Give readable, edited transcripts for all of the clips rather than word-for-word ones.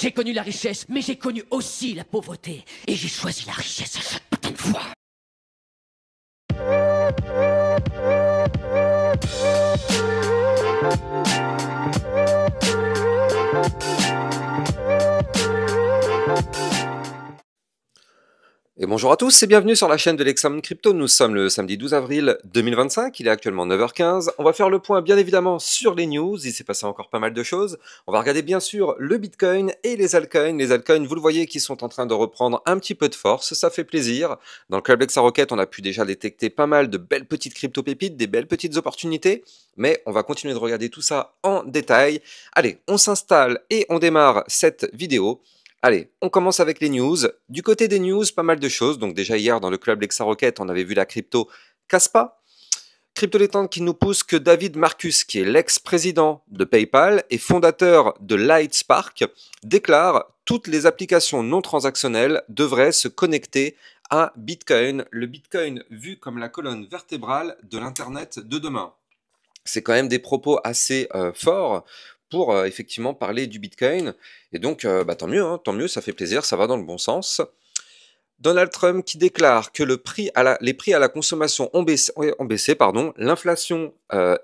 J'ai connu la richesse, mais j'ai connu aussi la pauvreté. Et j'ai choisi la richesse à chaque putain de fois. Et bonjour à tous et bienvenue sur la chaîne de l'Examen Crypto. Nous sommes le samedi 12 avril 2025, il est actuellement 9h15. On va faire le point bien évidemment sur les news, il s'est passé encore pas mal de choses. On va regarder bien sûr le Bitcoin et les altcoins. Les altcoins, vous le voyez, qui sont en train de reprendre un petit peu de force, ça fait plaisir. Dans le club Rocket, on a pu déjà détecter pas mal de belles petites crypto-pépites, des belles petites opportunités. Mais on va continuer de regarder tout ça en détail. Allez, on s'installe et on démarre cette vidéo. Allez, on commence avec les news. Du côté des news, pas mal de choses. Donc déjà hier, dans le club Rocket, on avait vu la crypto Kaspa. Crypto détente qui nous pousse que David Marcus, qui est l'ex-président de PayPal et fondateur de Lightspark, déclare toutes les applications non transactionnelles devraient se connecter à Bitcoin. Le Bitcoin vu comme la colonne vertébrale de l'Internet de demain. C'est quand même des propos assez forts pour effectivement parler du Bitcoin. Et donc, tant mieux, ça fait plaisir, ça va dans le bon sens. Donald Trump qui déclare que les prix à la consommation ont baissé, l'inflation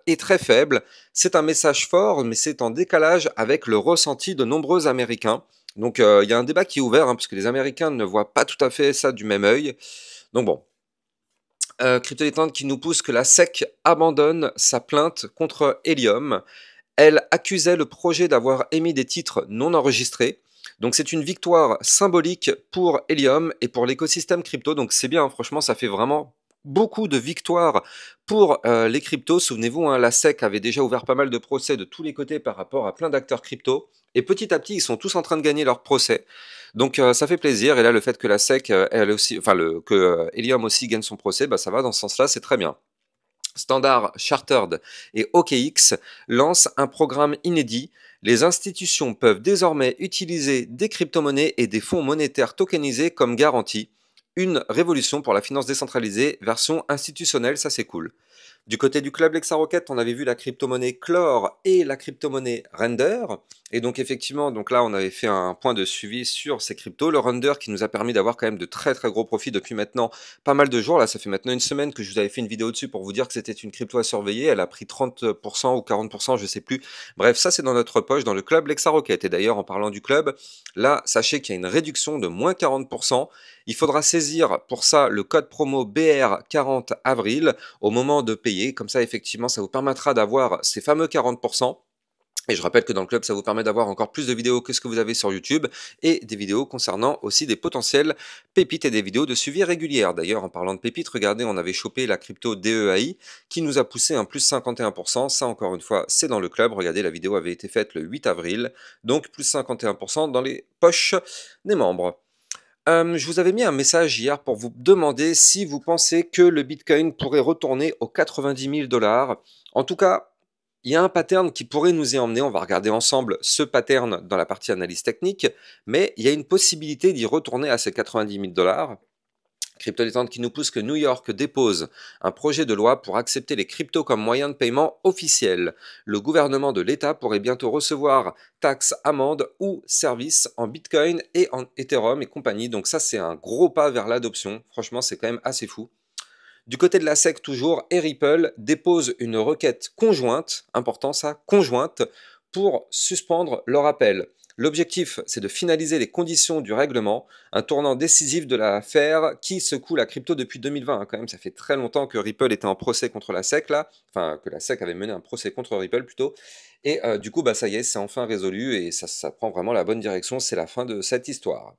est très faible. C'est un message fort, mais c'est en décalage avec le ressenti de nombreux Américains. Donc, il y a un débat qui est ouvert, parce que les Américains ne voient pas tout à fait ça du même œil. Donc bon. Crypto détente qui nous pousse que la SEC abandonne sa plainte contre Helium. Elle accusait le projet d'avoir émis des titres non enregistrés. Donc c'est une victoire symbolique pour Helium et pour l'écosystème crypto. Donc c'est bien, franchement, ça fait vraiment beaucoup de victoires pour les cryptos. Souvenez-vous, la SEC avait déjà ouvert pas mal de procès de tous les côtés par rapport à plein d'acteurs crypto. Et petit à petit, ils sont tous en train de gagner leur procès. Donc ça fait plaisir. Et là, le fait que la SEC, elle aussi, que Helium aussi gagne son procès, ça va dans ce sens-là, c'est très bien. Standard Chartered et OKX lancent un programme inédit. Les institutions peuvent désormais utiliser des crypto-monnaies et des fonds monétaires tokenisés comme garantie. Une révolution pour la finance décentralisée, version institutionnelle, ça c'est cool. Du côté du club Rocket, on avait vu la crypto-monnaie Clore et la crypto-monnaie Render. Et donc effectivement, donc là on avait fait un point de suivi sur ces cryptos. Le Render qui nous a permis d'avoir quand même de très très gros profits depuis maintenant pas mal de jours. Là ça fait maintenant une semaine que je vous avais fait une vidéo dessus pour vous dire que c'était une crypto à surveiller. Elle a pris 30% ou 40%, je sais plus. Bref, ça c'est dans notre poche, dans le club Rocket. Et d'ailleurs en parlant du club, là sachez qu'il y a une réduction de moins 40%. Il faudra saisir pour ça le code promo BR40 avril au moment de payer. Comme ça, effectivement, ça vous permettra d'avoir ces fameux 40%. Et je rappelle que dans le club, ça vous permet d'avoir encore plus de vidéos que ce que vous avez sur YouTube et des vidéos concernant aussi des potentiels pépites et des vidéos de suivi régulières. D'ailleurs, en parlant de pépites, regardez, on avait chopé la crypto DEAI qui nous a poussé un plus 51%. Ça, encore une fois, c'est dans le club. Regardez, la vidéo avait été faite le 8 avril. Donc, plus 51% dans les poches des membres. Je vous avais mis un message hier pour vous demander si vous pensez que le Bitcoin pourrait retourner aux 90 000 $. En tout cas, il y a un pattern qui pourrait nous y emmener. On va regarder ensemble ce pattern dans la partie analyse technique, mais il y a une possibilité d'y retourner à ces 90 000 $. Crypto détente qui nous pousse que New York dépose un projet de loi pour accepter les cryptos comme moyen de paiement officiel. Le gouvernement de l'État pourrait bientôt recevoir taxes, amendes ou services en Bitcoin et en Ethereum et compagnie. Donc ça, c'est un gros pas vers l'adoption. Franchement, c'est quand même assez fou. Du côté de la SEC toujours, et Ripple dépose une requête conjointe, important ça, conjointe, pour suspendre leur appel. L'objectif, c'est de finaliser les conditions du règlement, un tournant décisif de l'affaire qui secoue la crypto depuis 2020. Quand même, ça fait très longtemps que Ripple était en procès contre la SEC, là. Enfin, que la SEC avait mené un procès contre Ripple, plutôt. Et du coup, ça y est, c'est enfin résolu et ça prend vraiment la bonne direction. C'est la fin de cette histoire.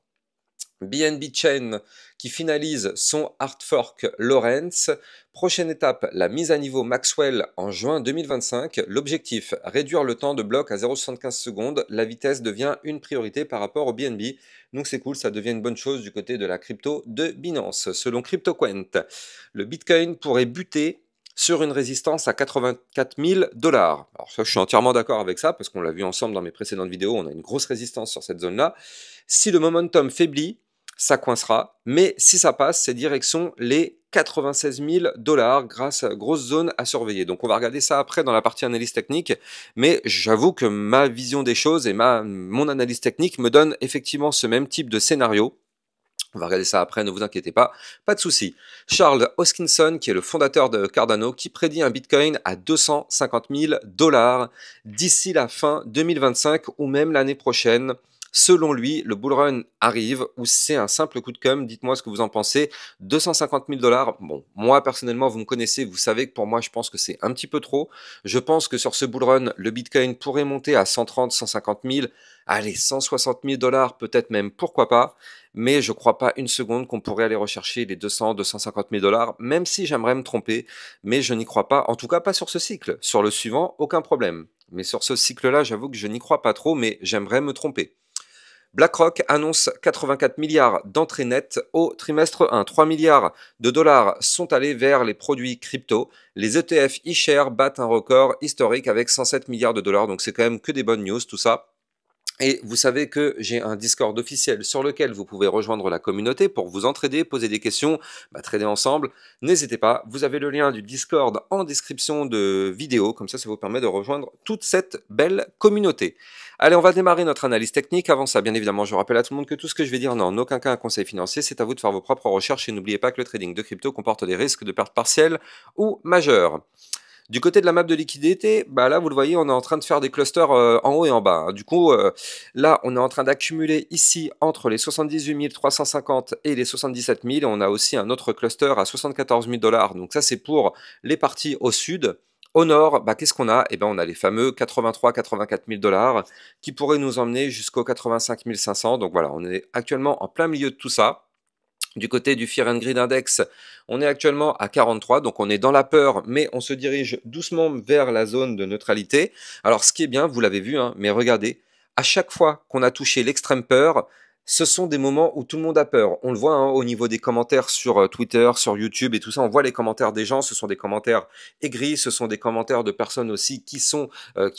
BNB Chain qui finalise son hard fork Lawrence. Prochaine étape, la mise à niveau Maxwell en juin 2025. L'objectif, réduire le temps de bloc à 0,75 secondes. La vitesse devient une priorité par rapport au BNB. Donc c'est cool, ça devient une bonne chose du côté de la crypto de Binance. Selon CryptoQuant, le Bitcoin pourrait buter sur une résistance à 84 000 $. Alors ça, je suis entièrement d'accord avec ça, parce qu'on l'a vu ensemble dans mes précédentes vidéos, on a une grosse résistance sur cette zone-là. Si le momentum faiblit, ça coincera, mais si ça passe, c'est direction les 96 000 $ grâce à grosse zone à surveiller. Donc on va regarder ça après dans la partie analyse technique, mais j'avoue que ma vision des choses et mon analyse technique me donne effectivement ce même type de scénario. On va regarder ça après, ne vous inquiétez pas, pas de souci. Charles Hoskinson, qui est le fondateur de Cardano, qui prédit un Bitcoin à 250 000 $ d'ici la fin 2025 ou même l'année prochaine. Selon lui, le bull run arrive ou c'est un simple coup de com'. Dites-moi ce que vous en pensez. 250 000 $. Bon, moi personnellement, vous me connaissez, vous savez que pour moi, je pense que c'est un petit peu trop. Je pense que sur ce bull run, le Bitcoin pourrait monter à 130, 150 000, allez, 160 000 $, peut-être même, pourquoi pas. Mais je ne crois pas une seconde qu'on pourrait aller rechercher les 200, 250 000 $, même si j'aimerais me tromper. Mais je n'y crois pas, en tout cas pas sur ce cycle. Sur le suivant, aucun problème. Mais sur ce cycle-là, j'avoue que je n'y crois pas trop, mais j'aimerais me tromper. BlackRock annonce 84 milliards d'entrées nettes au trimestre 1. 3 milliards de dollars sont allés vers les produits crypto. Les ETF iShares battent un record historique avec 107 milliards de dollars. Donc c'est quand même que des bonnes news tout ça. Et vous savez que j'ai un Discord officiel sur lequel vous pouvez rejoindre la communauté pour vous entraider, poser des questions, trader ensemble. N'hésitez pas, vous avez le lien du Discord en description de vidéo, comme ça vous permet de rejoindre toute cette belle communauté. Allez, on va démarrer notre analyse technique. Avant ça, bien évidemment, je rappelle à tout le monde que tout ce que je vais dire n'a en aucun cas un conseil financier, c'est à vous de faire vos propres recherches et n'oubliez pas que le trading de crypto comporte des risques de perte partielle ou majeure. Du côté de la map de liquidité, là vous le voyez, on est en train de faire des clusters en haut et en bas. Du coup, là on est en train d'accumuler ici entre les 78 350 et les 77 000. On a aussi un autre cluster à 74 000 $. Donc ça c'est pour les parties au sud. Au nord, qu'est-ce qu'on a? Eh ben, on a les fameux 83-84 000 $ qui pourraient nous emmener jusqu'aux 85 500. Donc voilà, on est actuellement en plein milieu de tout ça. Du côté du Fear and Greed Index, on est actuellement à 43, donc on est dans la peur, mais on se dirige doucement vers la zone de neutralité. Alors ce qui est bien, vous l'avez vu, mais regardez, à chaque fois qu'on a touché l'extrême peur, ce sont des moments où tout le monde a peur. On le voit au niveau des commentaires sur Twitter, sur YouTube et tout ça, on voit les commentaires des gens, ce sont des commentaires aigris, ce sont des commentaires de personnes aussi qui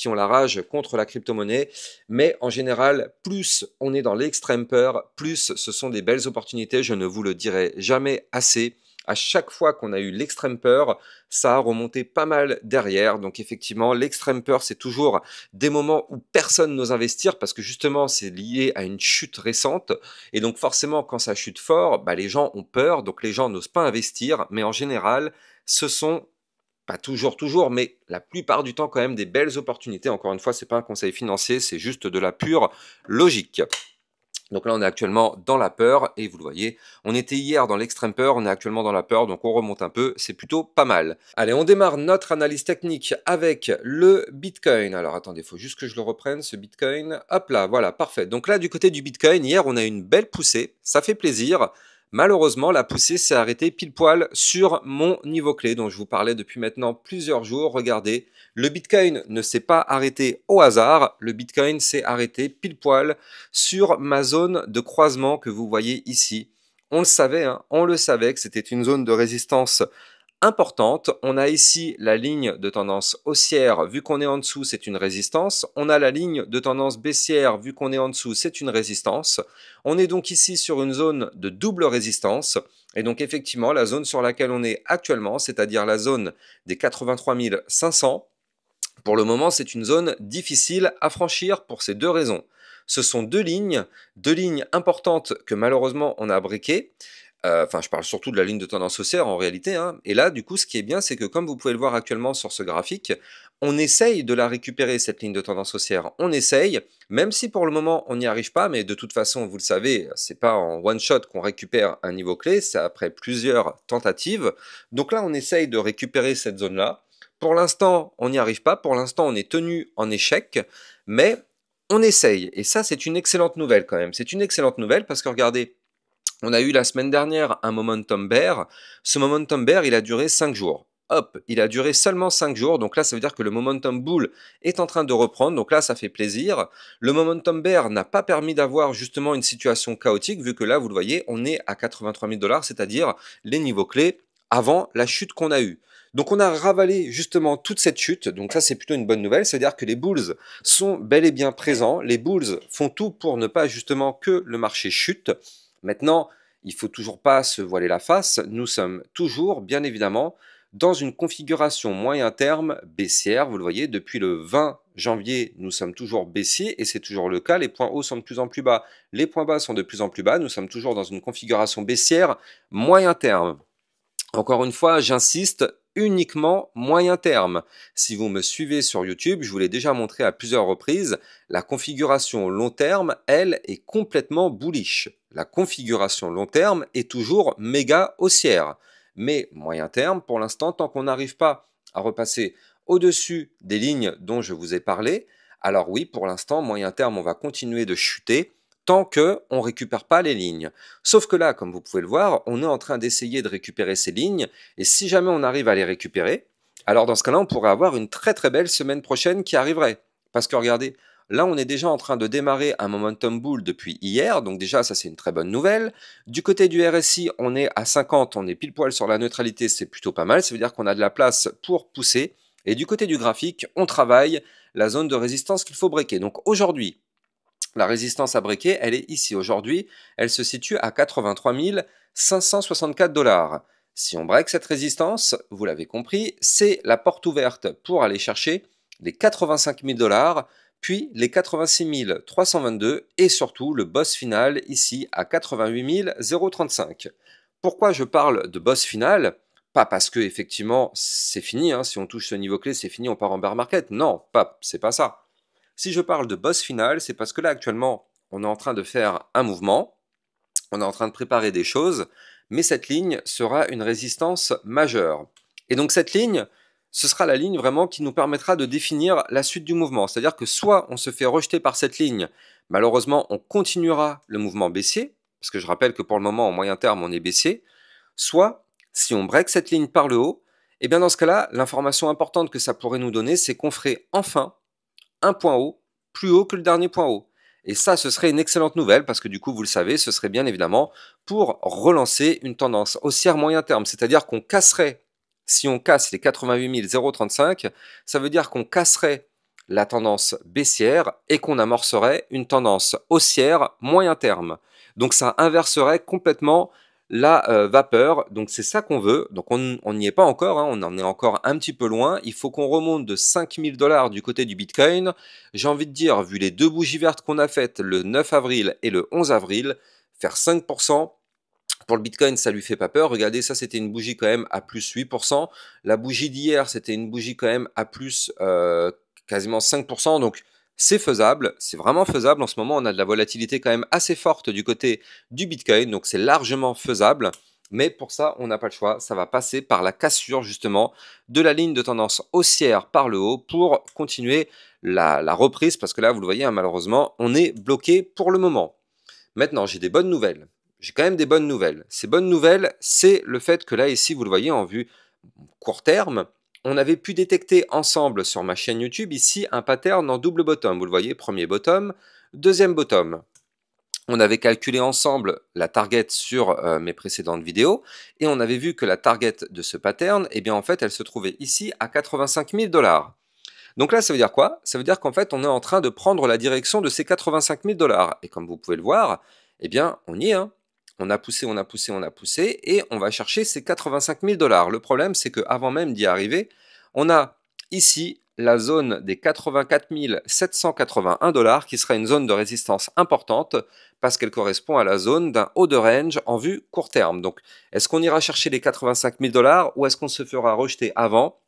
ont la rage contre la crypto-monnaie. Mais en général, plus on est dans l'extrême peur, plus ce sont des belles opportunités, je ne vous le dirai jamais assez. À chaque fois qu'on a eu l'extrême peur, ça a remonté pas mal derrière. Donc effectivement, l'extrême peur, c'est toujours des moments où personne n'ose investir parce que justement, c'est lié à une chute récente. Et donc forcément, quand ça chute fort, les gens ont peur, donc les gens n'osent pas investir. Mais en général, ce sont pas toujours, mais la plupart du temps quand même des belles opportunités. Encore une fois, c'est pas un conseil financier, c'est juste de la pure logique. Donc là, on est actuellement dans la peur, et vous le voyez, on était hier dans l'extrême peur, on est actuellement dans la peur, donc on remonte un peu, c'est plutôt pas mal. Allez, on démarre notre analyse technique avec le Bitcoin. Alors attendez, il faut juste que je le reprenne, ce Bitcoin. Hop là, voilà, parfait. Donc là, du côté du Bitcoin, hier, on a une belle poussée, ça fait plaisir. Malheureusement, la poussée s'est arrêtée pile poil sur mon niveau clé dont je vous parlais depuis maintenant plusieurs jours. Regardez, le Bitcoin ne s'est pas arrêté au hasard, le Bitcoin s'est arrêté pile poil sur ma zone de croisement que vous voyez ici. On le savait, on le savait que c'était une zone de résistance importante. On a ici la ligne de tendance haussière, vu qu'on est en dessous, c'est une résistance. On a la ligne de tendance baissière, vu qu'on est en dessous, c'est une résistance. On est donc ici sur une zone de double résistance. Et donc effectivement, la zone sur laquelle on est actuellement, c'est-à-dire la zone des 83 500, pour le moment, c'est une zone difficile à franchir pour ces deux raisons. Ce sont deux lignes importantes que malheureusement on a briquées. Enfin, je parle surtout de la ligne de tendance haussière en réalité. Et là, du coup, ce qui est bien, c'est que comme vous pouvez le voir actuellement sur ce graphique, on essaye de la récupérer, cette ligne de tendance haussière. On essaye, même si pour le moment, on n'y arrive pas, mais de toute façon, vous le savez, c'est pas en one shot qu'on récupère un niveau clé, c'est après plusieurs tentatives. Donc là, on essaye de récupérer cette zone-là. Pour l'instant, on n'y arrive pas. Pour l'instant, on est tenu en échec, mais on essaye. Et ça, c'est une excellente nouvelle quand même. C'est une excellente nouvelle parce que regardez, on a eu la semaine dernière un momentum bear. Ce momentum bear, il a duré 5 jours. Hop, il a duré seulement 5 jours. Donc là, ça veut dire que le momentum bull est en train de reprendre. Donc là, ça fait plaisir. Le momentum bear n'a pas permis d'avoir justement une situation chaotique, vu que là, vous le voyez, on est à 83 000 $, c'est-à-dire les niveaux clés avant la chute qu'on a eue. Donc on a ravalé justement toute cette chute, donc ça c'est plutôt une bonne nouvelle, c'est-à-dire que les bulls sont bel et bien présents, les bulls font tout pour ne pas justement que le marché chute. Maintenant, il faut toujours pas se voiler la face, nous sommes toujours, bien évidemment, dans une configuration moyen terme baissière. Vous le voyez, depuis le 20 janvier, nous sommes toujours baissiers et c'est toujours le cas. Les points hauts sont de plus en plus bas, les points bas sont de plus en plus bas. Nous sommes toujours dans une configuration baissière moyen terme. Encore une fois, j'insiste, uniquement moyen terme. Si vous me suivez sur YouTube, je vous l'ai déjà montré à plusieurs reprises, la configuration long terme, elle, est complètement bullish. La configuration long terme est toujours méga haussière. Mais moyen terme, pour l'instant, tant qu'on n'arrive pas à repasser au-dessus des lignes dont je vous ai parlé, alors oui, pour l'instant, moyen terme, on va continuer de chuter tant qu'on ne récupère pas les lignes. Sauf que là, comme vous pouvez le voir, on est en train d'essayer de récupérer ces lignes, et si jamais on arrive à les récupérer, alors dans ce cas-là, on pourrait avoir une très très belle semaine prochaine qui arriverait. Parce que regardez, là on est déjà en train de démarrer un momentum bull depuis hier, donc déjà ça c'est une très bonne nouvelle. Du côté du RSI, on est à 50, on est pile poil sur la neutralité, c'est plutôt pas mal, ça veut dire qu'on a de la place pour pousser. Et du côté du graphique, on travaille la zone de résistance qu'il faut breaker. Donc aujourd'hui, la résistance à breaker, elle est ici. Aujourd'hui, elle se situe à 83 564 $. Si on break cette résistance, vous l'avez compris, c'est la porte ouverte pour aller chercher les 85 000 $, puis les 86 322 et surtout le boss final ici à 88 035. Pourquoi je parle de boss final? Pas parce que effectivement c'est fini, hein, si on touche ce niveau clé, c'est fini, on part en bear market. Non, c'est pas ça. Si je parle de boss final, c'est parce que là actuellement, on est en train de faire un mouvement, on est en train de préparer des choses, mais cette ligne sera une résistance majeure. Et donc cette ligne, ce sera la ligne vraiment qui nous permettra de définir la suite du mouvement. C'est-à-dire que soit on se fait rejeter par cette ligne, malheureusement on continuera le mouvement baissier, parce que je rappelle que pour le moment en moyen terme on est baissier, soit si on break cette ligne par le haut, et bien dans ce cas-là, l'information importante que ça pourrait nous donner, c'est qu'on ferait enfin un point haut, plus haut que le dernier point haut. Et ça, ce serait une excellente nouvelle parce que du coup, vous le savez, ce serait bien évidemment pour relancer une tendance haussière moyen terme. C'est-à-dire qu'on casserait, si on casse les 88 035, ça veut dire qu'on casserait la tendance baissière et qu'on amorcerait une tendance haussière moyen terme. Donc ça inverserait complètement la vapeur, donc c'est ça qu'on veut. Donc on n'y est pas encore, hein, on en est encore un petit peu loin. Il faut qu'on remonte de 5 000 $ du côté du Bitcoin. J'ai envie de dire, vu les deux bougies vertes qu'on a faites le 9 avril et le 11 avril, faire 5%, pour le Bitcoin, ça lui fait pas peur. Regardez, ça c'était une bougie quand même à plus 8%. La bougie d'hier, c'était une bougie quand même à plus quasiment 5%. Donc c'est faisable, c'est vraiment faisable. En ce moment, on a de la volatilité quand même assez forte du côté du Bitcoin. Donc c'est largement faisable. Mais pour ça, on n'a pas le choix. Ça va passer par la cassure justement de la ligne de tendance haussière par le haut pour continuer la reprise. Parce que là, vous le voyez, hein, malheureusement, on est bloqué pour le moment. Maintenant, j'ai des bonnes nouvelles. J'ai quand même des bonnes nouvelles. Ces bonnes nouvelles, c'est le fait que là, ici, vous le voyez en vue court terme, on avait pu détecter ensemble sur ma chaîne YouTube, ici, un pattern en double bottom. Vous le voyez, premier bottom, deuxième bottom. On avait calculé ensemble la target sur mes précédentes vidéos et on avait vu que la target de ce pattern, eh bien en fait, elle se trouvait ici à 85 000 $. Donc là, ça veut dire quoi? Ça veut dire qu'en fait, on est en train de prendre la direction de ces 85 000 $. Et comme vous pouvez le voir, eh bien, on y est. Hein. On a poussé, on a poussé, on a poussé, et on va chercher ces 85 000 $. Le problème, c'est qu'avant même d'y arriver, on a ici la zone des 84 781 $, qui sera une zone de résistance importante, parce qu'elle correspond à la zone d'un haut de range en vue court terme. Donc, est-ce qu'on ira chercher les 85 000 $, ou est-ce qu'on se fera rejeter avant?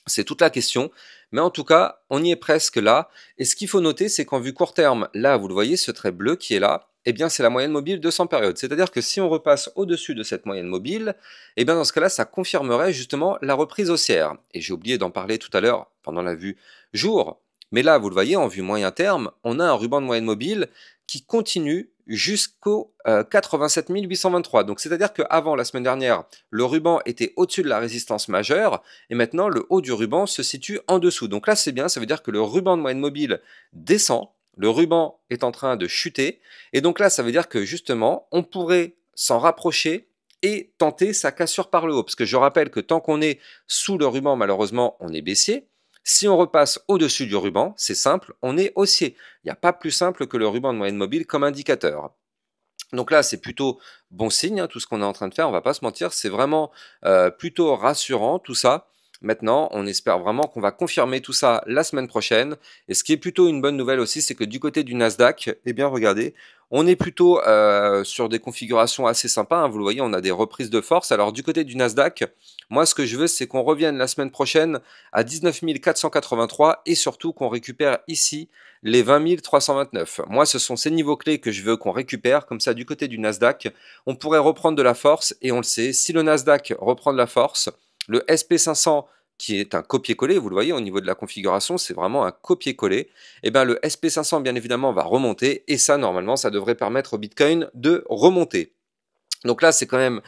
C'est toute la question, mais en tout cas, on y est presque là. Et ce qu'il faut noter, c'est qu'en vue court terme, là, vous le voyez, ce trait bleu qui est là, eh bien, c'est la moyenne mobile 200 périodes. C'est-à-dire que si on repasse au-dessus de cette moyenne mobile, eh bien, dans ce cas-là, ça confirmerait justement la reprise haussière. Et j'ai oublié d'en parler tout à l'heure pendant la vue jour. Mais là, vous le voyez, en vue moyen terme, on a un ruban de moyenne mobile qui continue jusqu'au 87 823. Donc, c'est-à-dire qu'avant, la semaine dernière, le ruban était au-dessus de la résistance majeure, et maintenant, le haut du ruban se situe en dessous. Donc là, c'est bien, ça veut dire que le ruban de moyenne mobile descend, le ruban est en train de chuter, et donc là, ça veut dire que justement, on pourrait s'en rapprocher et tenter sa cassure par le haut. Parce que je rappelle que tant qu'on est sous le ruban, malheureusement, on est baissier. Si on repasse au-dessus du ruban, c'est simple, on est haussier. Il n'y a pas plus simple que le ruban de moyenne mobile comme indicateur. Donc là, c'est plutôt bon signe, hein, tout ce qu'on est en train de faire, on va pas se mentir, c'est vraiment plutôt rassurant tout ça. Maintenant, on espère vraiment qu'on va confirmer tout ça la semaine prochaine. Et ce qui est plutôt une bonne nouvelle aussi, c'est que du côté du Nasdaq, eh bien regardez, on est plutôt sur des configurations assez sympas, hein. Vous le voyez, on a des reprises de force. Alors du côté du Nasdaq, moi ce que je veux, c'est qu'on revienne la semaine prochaine à 19 483 et surtout qu'on récupère ici les 20 329. Moi, ce sont ces niveaux clés que je veux qu'on récupère. Comme ça, du côté du Nasdaq, on pourrait reprendre de la force. Et on le sait, si le Nasdaq reprend de la force, le SP500, qui est un copier-coller, vous le voyez au niveau de la configuration, c'est vraiment un copier-coller, et bien le SP500, bien évidemment, va remonter. Et ça, normalement, ça devrait permettre au Bitcoin de remonter. Donc là, c'est quand même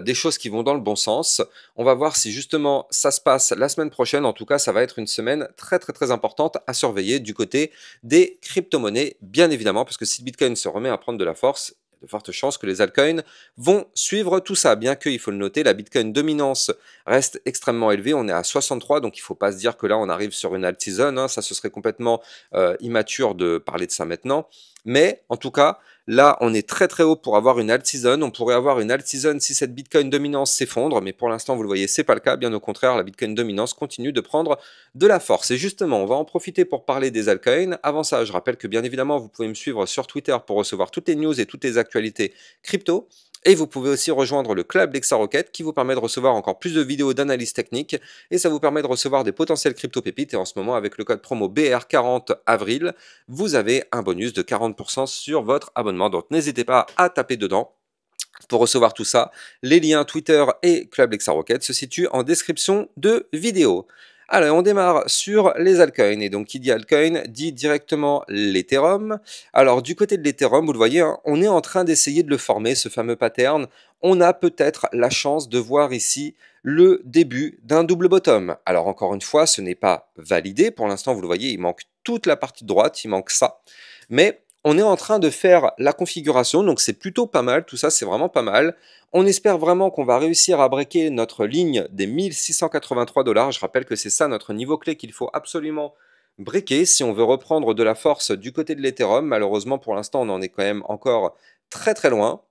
des choses qui vont dans le bon sens. On va voir si justement ça se passe la semaine prochaine. En tout cas, ça va être une semaine très très très importante à surveiller du côté des crypto-monnaies, bien évidemment, parce que si le Bitcoin se remet à prendre de la force, il y a de fortes chances que les altcoins vont suivre tout ça. Bien que, il faut le noter, la Bitcoin dominance reste extrêmement élevée. On est à 63, donc il ne faut pas se dire que là, on arrive sur une alt season, hein. Ça, ce serait complètement immature de parler de ça maintenant. Mais en tout cas, là, on est très très haut pour avoir une alt season. On pourrait avoir une alt season si cette Bitcoin dominance s'effondre, mais pour l'instant, vous le voyez, c'est pas le cas. Bien au contraire, la Bitcoin dominance continue de prendre de la force. Et justement, on va en profiter pour parler des altcoins. Avant ça, je rappelle que bien évidemment, vous pouvez me suivre sur Twitter pour recevoir toutes les news et toutes les actualités crypto. Et vous pouvez aussi rejoindre le club LexaRocket qui vous permet de recevoir encore plus de vidéos d'analyse technique et ça vous permet de recevoir des potentiels crypto pépites. Et en ce moment, avec le code promo BR40 avril, vous avez un bonus de 40% sur votre abonnement. Donc n'hésitez pas à taper dedans. Pour recevoir tout ça, les liens Twitter et Club LexaRocket se situent en description de vidéo. Alors, on démarre sur les altcoins. Et donc, qui dit altcoin dit directement l'Ethereum. Alors, du côté de l'Ethereum, vous le voyez, hein, on est en train d'essayer de le former, ce fameux pattern. On a peut-être la chance de voir ici le début d'un double bottom. Alors, encore une fois, ce n'est pas validé. Pour l'instant, vous le voyez, il manque toute la partie de droite, il manque ça. Mais on est en train de faire la configuration, donc c'est plutôt pas mal, tout ça c'est vraiment pas mal. On espère vraiment qu'on va réussir à breaker notre ligne des 1683 $. Je rappelle que c'est ça notre niveau clé qu'il faut absolument breaker si on veut reprendre de la force du côté de l'Ethereum. Malheureusement pour l'instant on en est quand même encore très très loin.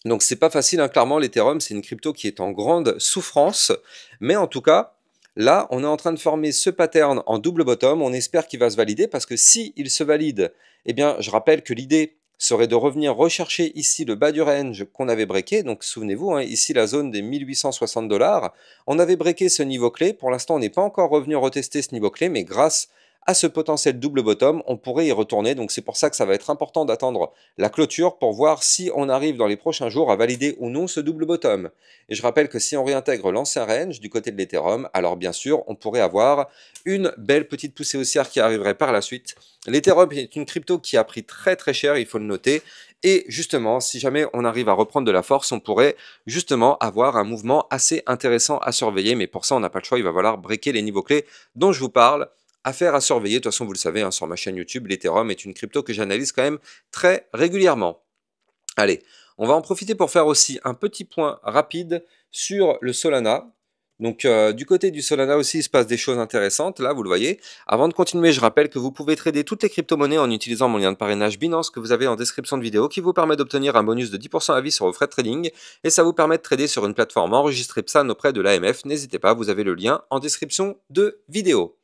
Donc c'est pas facile, hein. Clairement l'Ethereum c'est une crypto qui est en grande souffrance, mais en tout cas là, on est en train de former ce pattern en double bottom. On espère qu'il va se valider parce que si il se valide, eh bien, je rappelle que l'idée serait de revenir rechercher ici le bas du range qu'on avait breaké. Donc, souvenez-vous, hein, ici la zone des 1860 $. On avait breaké ce niveau clé. Pour l'instant, on n'est pas encore revenu retester ce niveau clé, mais grâce à ce potentiel double bottom, on pourrait y retourner. Donc, c'est pour ça que ça va être important d'attendre la clôture pour voir si on arrive dans les prochains jours à valider ou non ce double bottom. Et je rappelle que si on réintègre l'ancien range du côté de l'Ethereum, alors bien sûr, on pourrait avoir une belle petite poussée haussière qui arriverait par la suite. L'Ethereum est une crypto qui a pris très très cher, il faut le noter. Et justement, si jamais on arrive à reprendre de la force, on pourrait justement avoir un mouvement assez intéressant à surveiller. Mais pour ça, on n'a pas le choix, il va falloir breaker les niveaux clés dont je vous parle. Affaire à surveiller, de toute façon vous le savez, hein, sur ma chaîne YouTube, l'Ethereum est une crypto que j'analyse quand même très régulièrement. Allez, on va en profiter pour faire aussi un petit point rapide sur le Solana. Donc du côté du Solana aussi, il se passe des choses intéressantes, là vous le voyez. Avant de continuer, je rappelle que vous pouvez trader toutes les crypto-monnaies en utilisant mon lien de parrainage Binance que vous avez en description de vidéo qui vous permet d'obtenir un bonus de 10% à vie sur vos frais de trading et ça vous permet de trader sur une plateforme enregistrée PSAN auprès de l'AMF. N'hésitez pas, vous avez le lien en description de vidéo.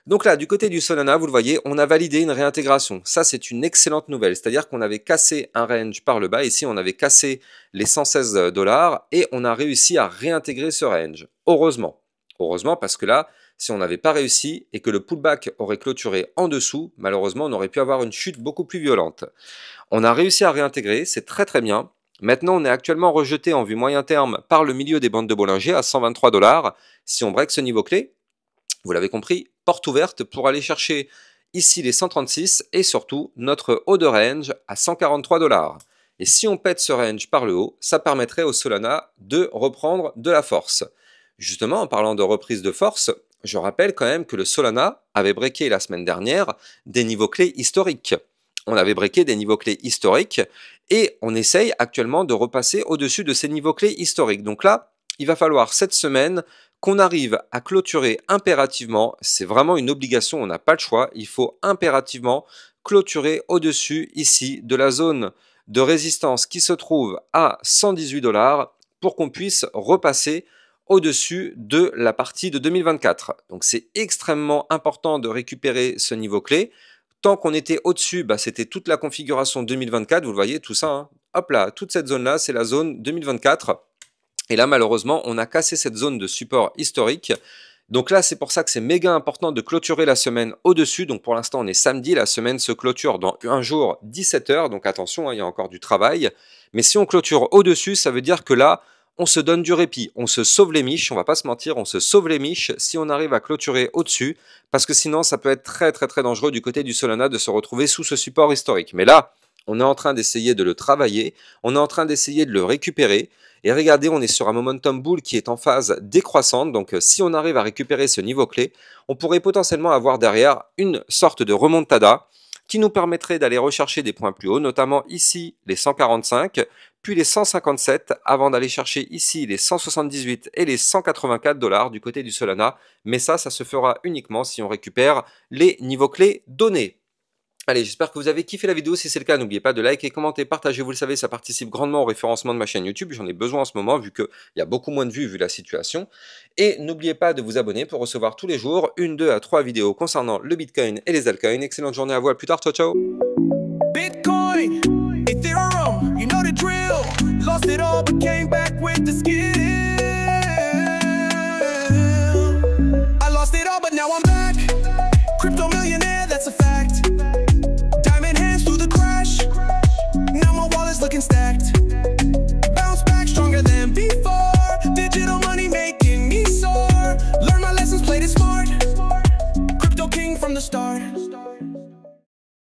Donc là, du côté du Solana, vous le voyez, on a validé une réintégration. Ça, c'est une excellente nouvelle. C'est-à-dire qu'on avait cassé un range par le bas. Ici, on avait cassé les 116 $ et on a réussi à réintégrer ce range. Heureusement. Heureusement parce que là, si on n'avait pas réussi et que le pullback aurait clôturé en dessous, malheureusement, on aurait pu avoir une chute beaucoup plus violente. On a réussi à réintégrer, c'est très très bien. Maintenant, on est actuellement rejeté en vue moyen terme par le milieu des bandes de Bollinger à 123 $. Si on break ce niveau clé, vous l'avez compris, porte ouverte pour aller chercher ici les 136 et surtout notre haut de range à 143 $. Et si on pète ce range par le haut, ça permettrait au Solana de reprendre de la force. Justement, en parlant de reprise de force, je rappelle quand même que le Solana avait breaké la semaine dernière des niveaux clés historiques. On avait breaké des niveaux clés historiques et on essaye actuellement de repasser au-dessus de ces niveaux clés historiques. Donc là, il va falloir cette semaine qu'on arrive à clôturer impérativement, c'est vraiment une obligation, on n'a pas le choix, il faut impérativement clôturer au-dessus ici de la zone de résistance qui se trouve à 118 $ pour qu'on puisse repasser au-dessus de la partie de 2024. Donc c'est extrêmement important de récupérer ce niveau clé. Tant qu'on était au-dessus, c'était toute la configuration 2024, vous le voyez tout ça, hein. Hop là, toute cette zone-là, c'est la zone 2024. Et là, malheureusement, on a cassé cette zone de support historique. Donc là, c'est pour ça que c'est méga important de clôturer la semaine au-dessus. Donc pour l'instant, on est samedi, la semaine se clôture dans un jour 17 h. Donc attention, hein, il y a encore du travail. Mais si on clôture au-dessus, ça veut dire que là, on se donne du répit, on se sauve les miches, on va pas se mentir, on se sauve les miches si on arrive à clôturer au-dessus, parce que sinon ça peut être très très très dangereux du côté du Solana de se retrouver sous ce support historique. Mais là, on est en train d'essayer de le travailler, on est en train d'essayer de le récupérer, et regardez, on est sur un momentum bull qui est en phase décroissante, donc si on arrive à récupérer ce niveau clé, on pourrait potentiellement avoir derrière une sorte de remontada, qui nous permettrait d'aller rechercher des points plus hauts, notamment ici les 145, puis les 157, avant d'aller chercher ici les 178 et les 184 $ du côté du Solana. Mais ça se fera uniquement si on récupère les niveaux clés donnés. Allez, j'espère que vous avez kiffé la vidéo. Si c'est le cas, n'oubliez pas de liker, commenter, partager. Vous le savez, ça participe grandement au référencement de ma chaîne YouTube. J'en ai besoin en ce moment, vu qu'il y a beaucoup moins de vues, vu la situation. Et n'oubliez pas de vous abonner pour recevoir tous les jours 1, 2 à 3 vidéos concernant le Bitcoin et les altcoins. Excellente journée à vous, à plus tard, ciao ciao. Bitcoin, Ethereum, you know the drill. Lost it all but came back with the skill.